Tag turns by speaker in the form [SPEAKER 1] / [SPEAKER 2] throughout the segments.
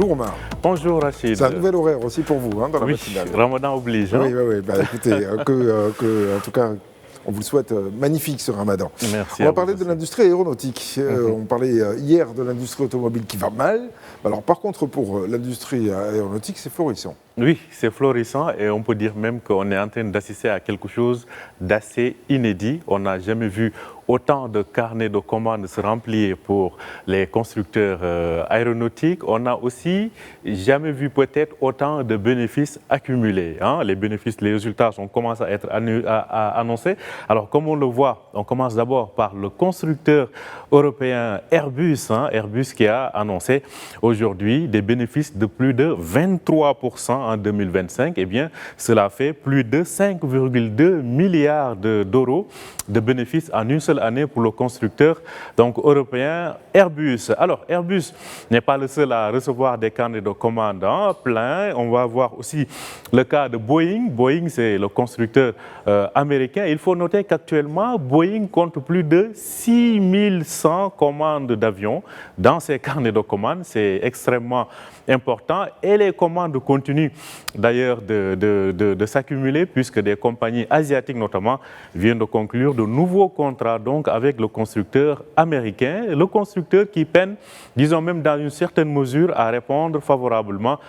[SPEAKER 1] Bonjour Omar.
[SPEAKER 2] Bonjour Rachid.
[SPEAKER 1] C'est un nouvel horaire aussi pour vous, dans la matinale.
[SPEAKER 2] Ramadan oblige. Hein?
[SPEAKER 1] Oui. Écoutez, en tout cas, on vous le souhaite magnifique ce Ramadan.
[SPEAKER 2] Merci.
[SPEAKER 1] On va parler de l'industrie aéronautique. On parlait hier de l'industrie automobile qui va mal. Alors par contre, pour l'industrie aéronautique, c'est florissant.
[SPEAKER 2] Oui, c'est florissant et on peut dire même qu'on est en train d'assister à quelque chose d'assez inédit. On n'a jamais vu autant de carnets de commandes se remplir pour les constructeurs aéronautiques. On n'a aussi jamais vu peut-être autant de bénéfices accumulés. Hein. Les bénéfices, les résultats commencent à être annoncés. Alors comme on le voit, on commence d'abord par le constructeur européen Airbus. Airbus qui a annoncé aujourd'hui des bénéfices de plus de 23% en 2025. Eh bien, cela fait plus de 5,2 milliards d'euros de bénéfices en une seule année pour le constructeur donc européen Airbus. Alors Airbus n'est pas le seul à recevoir des carnets de commandes plein. On va voir aussi le cas de Boeing. Boeing, c'est le constructeur américain. Il faut noter qu'actuellement, Boeing compte plus de 6100 commandes d'avions dans ses carnets de commandes. C'est extrêmement important et les commandes continuent d'ailleurs de s'accumuler puisque des compagnies asiatiques notamment viennent de conclure de nouveaux contrats donc avec le constructeur américain, le constructeur qui peine, disons même dans une certaine mesure, à répondre favorablement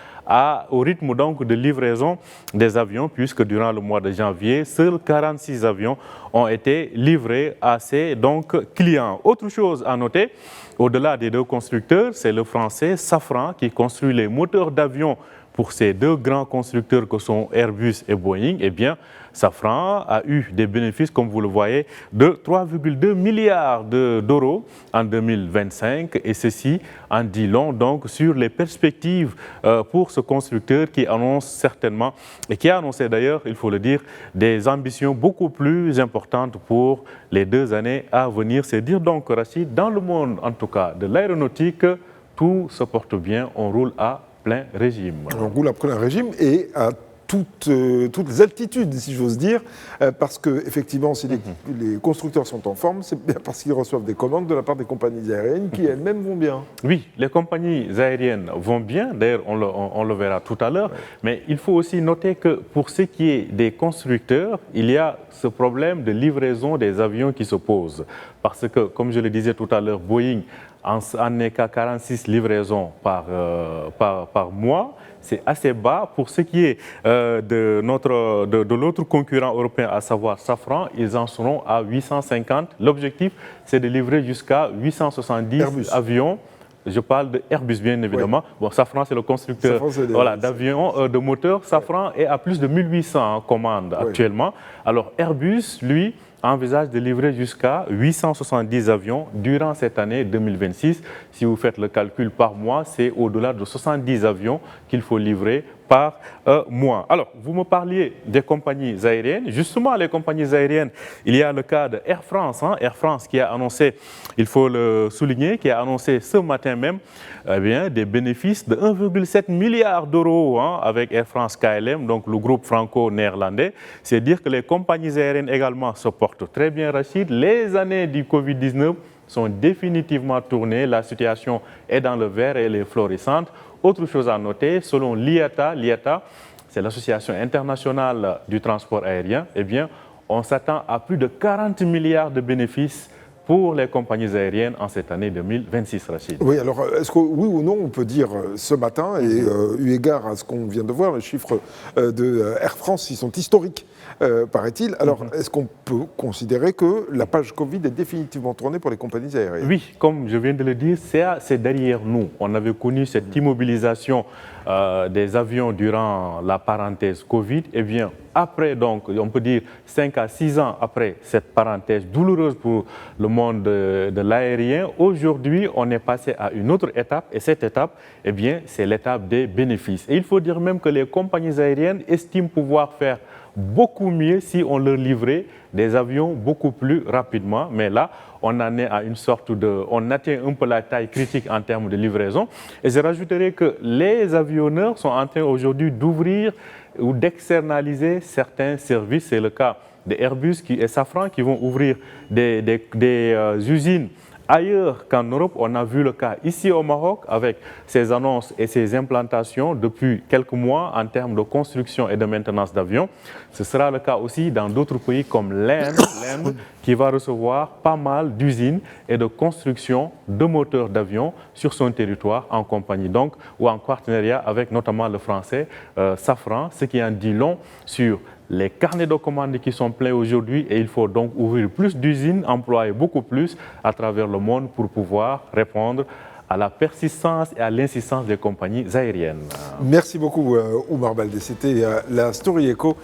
[SPEAKER 2] au rythme donc de livraison des avions puisque durant le mois de janvier, seuls 46 avions ont été livrés à ces donc clients. Autre chose à noter, au-delà des deux constructeurs, c'est le français Safran qui construit les moteurs d'avion pour ces deux grands constructeurs que sont Airbus et Boeing. Eh bien, Safran a eu des bénéfices, comme vous le voyez, de 3,2 milliards d'euros en 2025. Et ceci en dit long donc sur les perspectives pour ce constructeur qui annonce certainement, et qui a annoncé d'ailleurs, il faut le dire, des ambitions beaucoup plus importantes pour les 2 années à venir. C'est dire donc, Rachid, dans le monde en tout cas de l'aéronautique, tout se porte bien, on roule à plein régime.
[SPEAKER 1] On roule à plein régime et à toutes les altitudes, si j'ose dire, parce que effectivement, si les constructeurs sont en forme, c'est bien parce qu'ils reçoivent des commandes de la part des compagnies aériennes qui elles-mêmes vont bien.
[SPEAKER 2] Oui, les compagnies aériennes vont bien, d'ailleurs on le verra tout à l'heure, mais il faut aussi noter que pour ce qui est des constructeurs, il y a ce problème de livraison des avions qui se pose. Parce que, comme je le disais tout à l'heure, Boeing n'est qu'à 46 livraisons par mois. C'est assez bas. Pour ce qui est de l'autre concurrent européen, à savoir Safran, ils en seront à 850. L'objectif, c'est de livrer jusqu'à 870 avions. Je parle de Airbus, bien évidemment. Oui. Bon, Safran, c'est le constructeur d'avions, de moteurs. Safran est à plus de 1800 commandes actuellement. Alors Airbus, lui, envisage de livrer jusqu'à 870 avions durant cette année 2026. Si vous faites le calcul par mois, c'est au-delà de 70 avions qu'il faut livrer par mois. Alors, vous me parliez des compagnies aériennes. Justement, les compagnies aériennes, il y a le cas de Air France. Air France qui a annoncé, il faut le souligner, qui a annoncé ce matin même des bénéfices de 1,7 milliard d'euros avec Air France KLM, donc le groupe franco-néerlandais. C'est dire que les compagnies aériennes également se portent très bien, Rachid. Les années du Covid-19 sont définitivement tournées. La situation est dans le vert et elle est florissante. Autre chose à noter, selon l'IATA, c'est l'Association internationale du transport aérien, eh bien, on s'attend à plus de 40 milliards de bénéfices pour les compagnies aériennes en cette année 2026, Rachid.
[SPEAKER 1] Oui, alors est-ce que oui ou non on peut dire ce matin, et eu égard à ce qu'on vient de voir, les chiffres de Air France, ils sont historiques, paraît-il. Alors est-ce qu'on peut considérer que la page Covid est définitivement tournée pour les compagnies aériennes?
[SPEAKER 2] Oui, comme je viens de le dire, c'est derrière nous. On avait connu cette immobilisation des avions durant la parenthèse Covid. Eh bien, après, donc, on peut dire 5 à 6 ans après cette parenthèse douloureuse pour le monde de l'aérien, aujourd'hui, on est passé à une autre étape. Et cette étape, eh bien, c'est l'étape des bénéfices. Et il faut dire même que les compagnies aériennes estiment pouvoir faire beaucoup mieux si on leur livrait des avions beaucoup plus rapidement. Mais là, on en est à une sorte on atteint un peu la taille critique en termes de livraison. Et je rajouterai que les avionneurs sont en train aujourd'hui d'ouvrir ou d'externaliser certains services. C'est le cas de Airbus et Safran qui vont ouvrir des usines ailleurs qu'en Europe. On a vu le cas ici au Maroc avec ces annonces et ces implantations depuis quelques mois en termes de construction et de maintenance d'avions. Ce sera le cas aussi dans d'autres pays comme l'Inde, qui va recevoir pas mal d'usines et de construction de moteurs d'avions sur son territoire en compagnie donc ou en partenariat avec notamment le français Safran, ce qui en dit long sur les carnets de commandes qui sont pleins aujourd'hui et il faut donc ouvrir plus d'usines, employer beaucoup plus à travers le monde pour pouvoir répondre à la persistance et à l'insistance des compagnies aériennes.
[SPEAKER 1] Merci beaucoup Oumar Baldé, c'était la Story Echo.